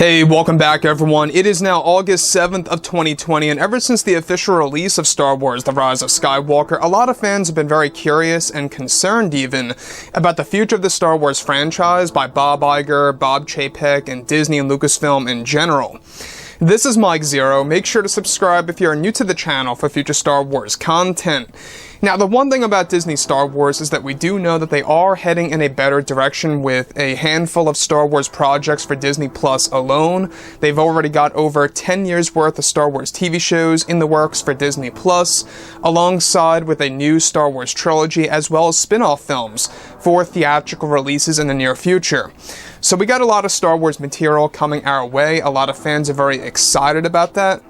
Hey, welcome back everyone. It is now August 7th of 2020, and ever since the official release of Star Wars: The Rise of Skywalker, a lot of fans have been very curious and concerned even about the future of the Star Wars franchise by Bob Iger, Bob Chapek, and Disney and Lucasfilm in general. This is Mike Zero. Make sure to subscribe if you are new to the channel for future Star Wars content. Now, the one thing about Disney Star Wars is that we do know that they are heading in a better direction with a handful of Star Wars projects for Disney Plus alone. They've already got over 10 years worth of Star Wars TV shows in the works for Disney Plus, alongside with a new Star Wars trilogy as well as spin-off films for theatrical releases in the near future. So we got a lot of Star Wars material coming our way. A lot of fans are very excited about that.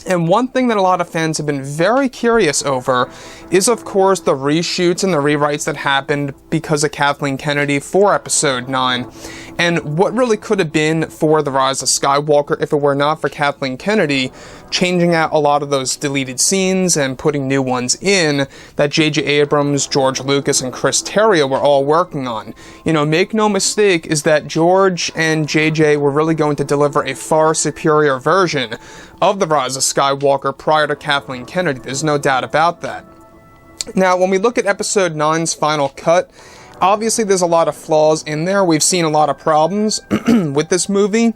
And one thing that a lot of fans have been very curious over is, of course, the reshoots and the rewrites that happened because of Kathleen Kennedy for Episode 9. And what really could have been for The Rise of Skywalker if it were not for Kathleen Kennedy changing out a lot of those deleted scenes and putting new ones in that J.J. Abrams, George Lucas, and Chris Terrio were all working on. You know, make no mistake, is that George and J.J. were really going to deliver a far superior version of The Rise of Skywalker prior to Kathleen Kennedy. There's no doubt about that. Now, when we look at Episode 9's final cut, obviously there's a lot of flaws in there. We've seen a lot of problems with this movie,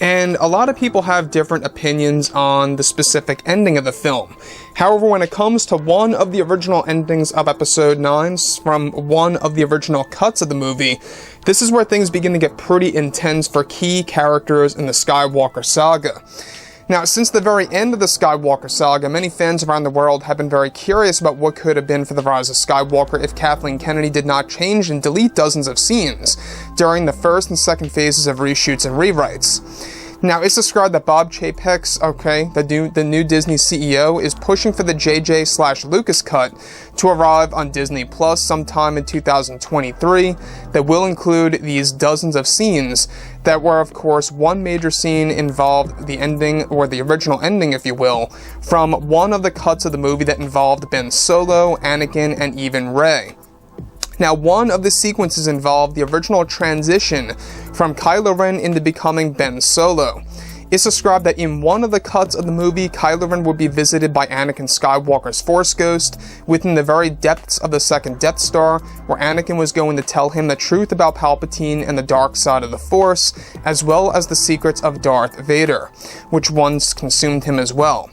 and a lot of people have different opinions on the specific ending of the film. However, when it comes to one of the original endings of Episode 9 from one of the original cuts of the movie, this is where things begin to get pretty intense for key characters in the Skywalker saga. Now, since the very end of the Skywalker saga, many fans around the world have been very curious about what could have been for The Rise of Skywalker if Kathleen Kennedy did not change and delete dozens of scenes during the first and second phases of reshoots and rewrites. Now, it's described that Bob Chapek, the new Disney CEO, is pushing for the JJ/Lucas cut to arrive on Disney Plus sometime in 2023 that will include these dozens of scenes that were, of course, one major scene involved the ending, or the original ending, if you will, from one of the cuts of the movie that involved Ben Solo, Anakin, and even Rey. Now, one of the sequences involved the original transition from Kylo Ren into becoming Ben Solo. It's described that in one of the cuts of the movie, Kylo Ren would be visited by Anakin Skywalker's Force Ghost within the very depths of the second Death Star, where Anakin was going to tell him the truth about Palpatine and the dark side of the Force, as well as the secrets of Darth Vader, which once consumed him as well.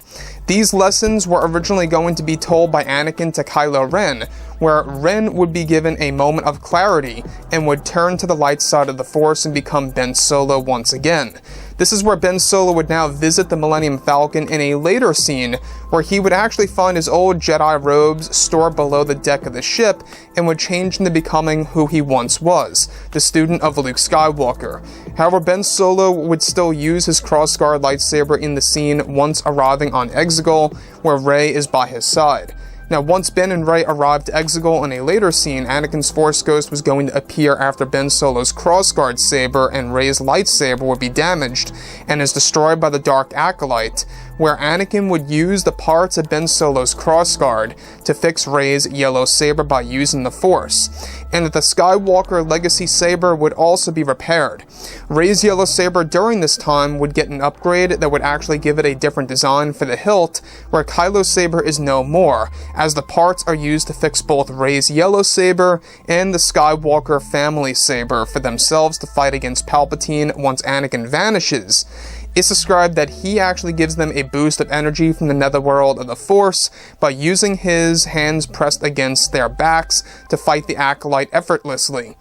These lessons were originally going to be told by Anakin to Kylo Ren, where Ren would be given a moment of clarity and would turn to the light side of the Force and become Ben Solo once again. This is where Ben Solo would now visit the Millennium Falcon in a later scene where he would actually find his old Jedi robes stored below the deck of the ship and would change into becoming who he once was, the student of Luke Skywalker. However, Ben Solo would still use his crossguard lightsaber in the scene once arriving on Exegol, where Rey is by his side. Now, once Ben and Rey arrived to Exegol in a later scene, Anakin's Force Ghost was going to appear after Ben Solo's crossguard saber and Rey's lightsaber would be damaged and is destroyed by the Dark Acolyte, where Anakin would use the parts of Ben Solo's crossguard to fix Rey's yellow saber by using the Force, and that the Skywalker Legacy saber would also be repaired. Rey's yellow saber during this time would get an upgrade that would actually give it a different design for the hilt, where Kylo's saber is no more, as the parts are used to fix both Rey's yellow saber and the Skywalker family saber for themselves to fight against Palpatine once Anakin vanishes. It's described that he actually gives them a boost of energy from the netherworld of the Force by using his hands pressed against their backs to fight the Acolyte effortlessly.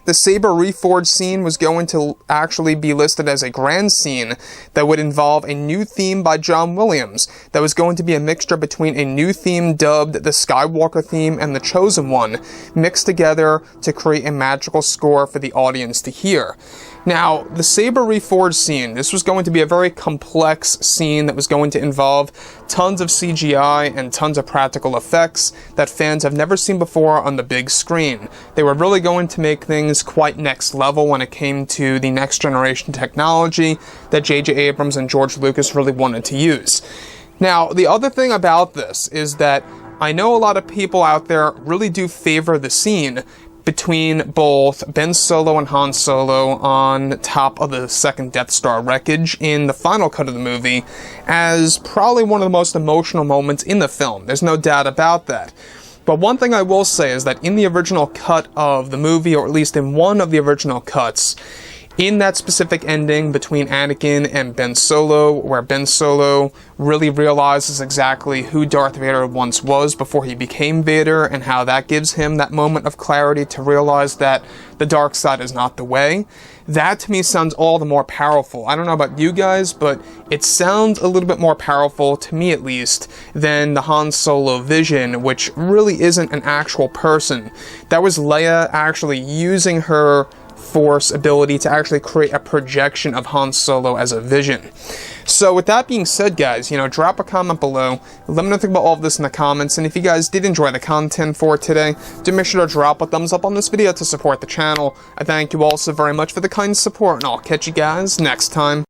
The saber reforged scene was going to actually be listed as a grand scene that would involve a new theme by John Williams that was going to be a mixture between a new theme dubbed the Skywalker theme and the Chosen One, mixed together to create a magical score for the audience to hear. Now, the saber reforged scene, this was going to be a very complex scene that was going to involve tons of CGI and tons of practical effects that fans have never seen before on the big screen. They were really going to make things quite next level when it came to the next generation technology that J.J. Abrams and George Lucas really wanted to use. Now, the other thing about this is that I know a lot of people out there really do favor the scene between both Ben Solo and Han Solo on top of the second Death Star wreckage in the final cut of the movie as probably one of the most emotional moments in the film. There's no doubt about that. But one thing I will say is that in the original cut of the movie, or at least in one of the original cuts, in that specific ending between Anakin and Ben Solo, where Ben Solo really realizes exactly who Darth Vader once was before he became Vader, and how that gives him that moment of clarity to realize that the dark side is not the way, that to me sounds all the more powerful. I don't know about you guys, but it sounds a little bit more powerful, to me at least, than the Han Solo vision, which really isn't an actual person. That was Leia actually using her Force ability to actually create a projection of Han Solo as a vision. So with that being said, guys, drop a comment below. Let me know what you think about all of this in the comments, and if you guys did enjoy the content for today, do make sure to drop a thumbs up on this video to support the channel. I thank you all so very much for the kind support, and I'll catch you guys next time.